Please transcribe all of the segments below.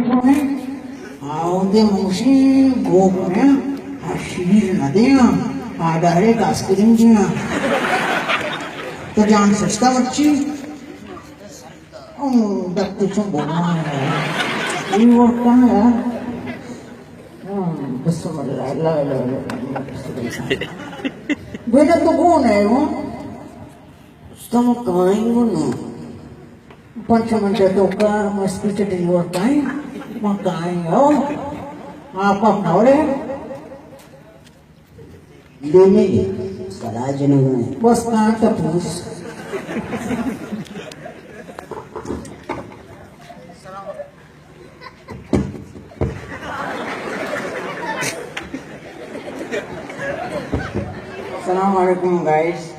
Tony. How the motion go man, a sheer Nadia, a direct asking Gina. The John Sestachi. Oh, that is a woman. You were kind Veda to go now. Stiamo caindo. Panchamanta toka, ma specie di workai, ma caindo. Apa naure? Dini, sekarang nih. Bos kata pus. Assalamualaikum guys.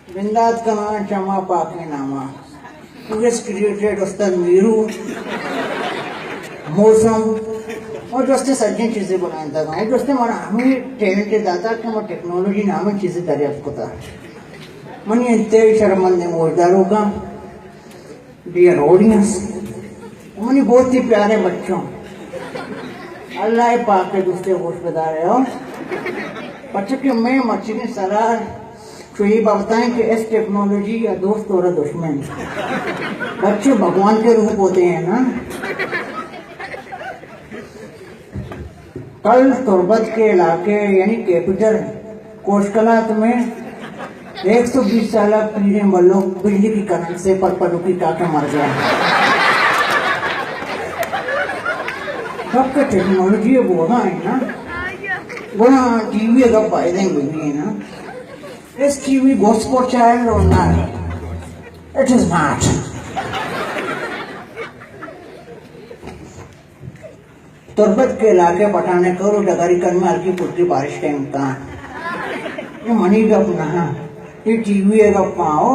Bindat kana chama paake nama. Just created उसका मीरू मौसम और दोस्ते surgeon चीजें बनाता था. दोस्ते मना हमें टैलेंट दाता कि हम टेक्नोलॉजी नाम चीजें दरियाफ्त करता. मनी इंते शर्मंदे मोड़दारों का डियर ऑडियंस मनी बहुत ही प्यारे बच्चों अल्लाह पाक के दूसरे होश बता रहे हो बच्चों की मैं मच्छी की सलाह तो ये बताएं कि इस टेक्नोलॉजी या दोस्त और दुश्मन बच्चे भगवान के रूप होते हैं ना. कल तुर्बत के इलाके यानी कैपिटल कोशकलात में 120 साल पीढ़ी मल्लो बिजली की करंट से परपरुकी काके मर गया. सबके टेक्नोलॉजी वो है ना वहाँ टीवी अगर फायदे मिली है ना. Is TV God's for child or not? It is not. Turbat के इलाके पठाने करो डगारी कर में हल्की फुल्की बारिश का इम्कान. ये मनी गप ना ये टीवी है गप पाओ.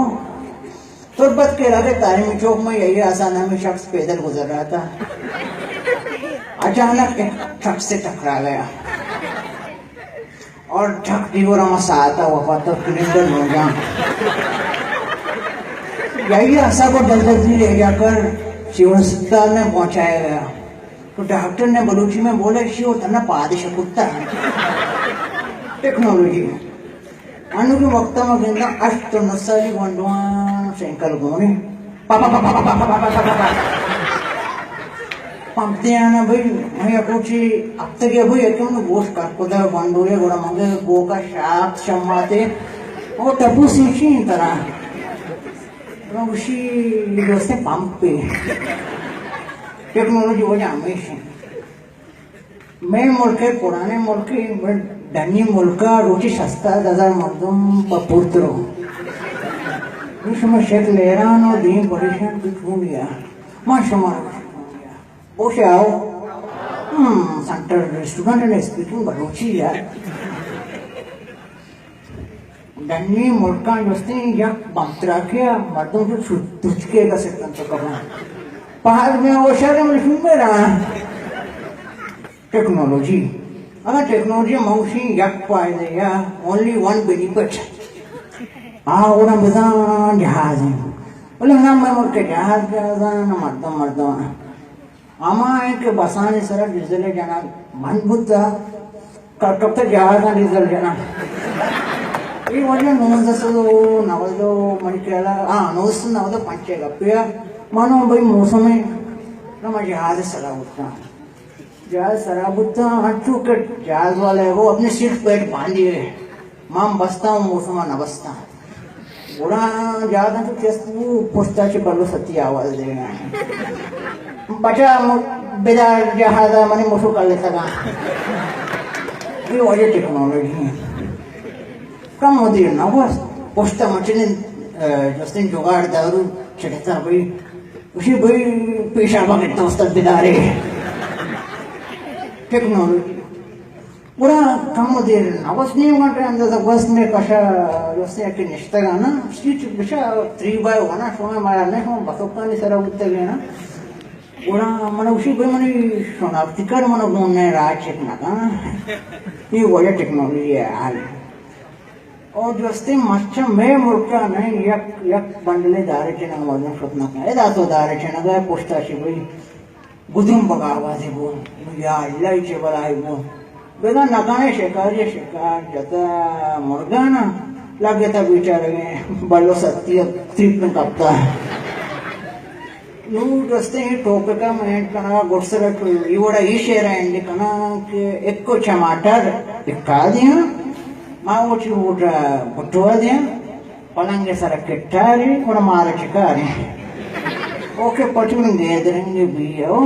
तुर्बत के इलाके तारीमी चौक में यही आसाना में शख्स पैदल गुजर रहा था. अचानक एक ट्रक से टकरा गया और ट्रक ड्राइवर मसाता हुआ तो सिलेंडर हो गया. यही आशा को जल्दी ले जाकर शिव अस्पताल में पहुंचाया गया तो डॉक्टर ने बलूची में बोले शिव तना पादिश कुत्ता टेक्नोलॉजी अनु के वक्त में गिंदा अष्ट नसाली वंडवान सेंकल गोने पापा पापा पापा पापा पापा पंपते आना भाई मैं अप्रोची अब तक ये भाई एक हम गोश्त काट को दर बंदूरे गोड़ा मंगे गो का शाप शम्माते और टपू सीखी इन तरह तो उसी दोस्ते पंप पे टेक्नोलॉजी वजह हमेशा मैं मुल्के पुराने मुल्के डनी मुल्का रोटी सस्ता दादा मर्दम पपुत्रो इसमें शेख लेरान और दीन परेशान कुछ हो गया माशाल्लाह. ओके आओ सेंटर स्टूडेंट ने स्पीकिंग बलोची यार डन्नी मुल्का जोस्ते या बंतरा के मर्दों को तुझके का सेक्टर तो करना पहाड़ में वो शहर में शुरू में रहा टेक्नोलॉजी अगर टेक्नोलॉजी मौसी यक फायदे या ओनली वन बेनिफिट वो ना बता जहाज है बोले ना मैं मुल्के जहाज ना मर्दों आमा है कि बसाने सारा डीजल जाना मन बुद्धा कब तक जहाज ना डीजल जाना ये वजह नौजसो नवदो मन केला नौस नवदो पंचे गप्पिया मानो भाई मौसम में ना जहाज सरा बुद्धा अच्छू के जहाज वाले वो अपने सीट पेट बांधिए माम बसता हूँ मौसम न बसता बुरा ज्यादा तो चेस्तू पुस्ता चे बल्लो सत्य आवाज देगा बचा बेदा जहाज मने मोशो कर लेता का ये वजह टेक्नोलॉजी है कम होती है ना बस पुस्ता मचने जस्टिन जुगाड़ दारू चढ़ता भाई उसी भाई पेशाबा के दोस्त बेदारे टेक्नोलॉजी पूरा कम होती है ना बस नहीं होगा अंदर बस में कशा जैसे कि निश्चित ना सीट बेचा 3x1 ना सोना मारा नहीं हम बसों नहीं सारा उत्तर लेना पूरा मन उसी भाई मने शनाख्ती कर मन घूमने राज चेकना का ये वजह टेक्नोलॉजी है हाल और दोस्ती मच्छा में मुर्का नहीं यक यक बंडले दारे चना मदन फतना का ए दातो दारे चना गए पोस्टा से भाई गुदुम बगावा से वो या अल्लाह से बलाई वो बेगा नकाने शिकार जता मुर्गाना लगे था बेचारे बल्लो सत्य ट्रीटमेंट करता है నువ్వు వస్తే టోకక కన గొడ్సరట్టు ఇవి కూడా ఈ షేర్ అయ్యండి కనకి ఎక్కువ చమాటర్ కాదు మా వచ్చి ఊట పుట్టువది పలంగే సర కెట్టాలి కూడా మారచికారి ఓకే పట్టుకుని ఎదురంగి బియ్యం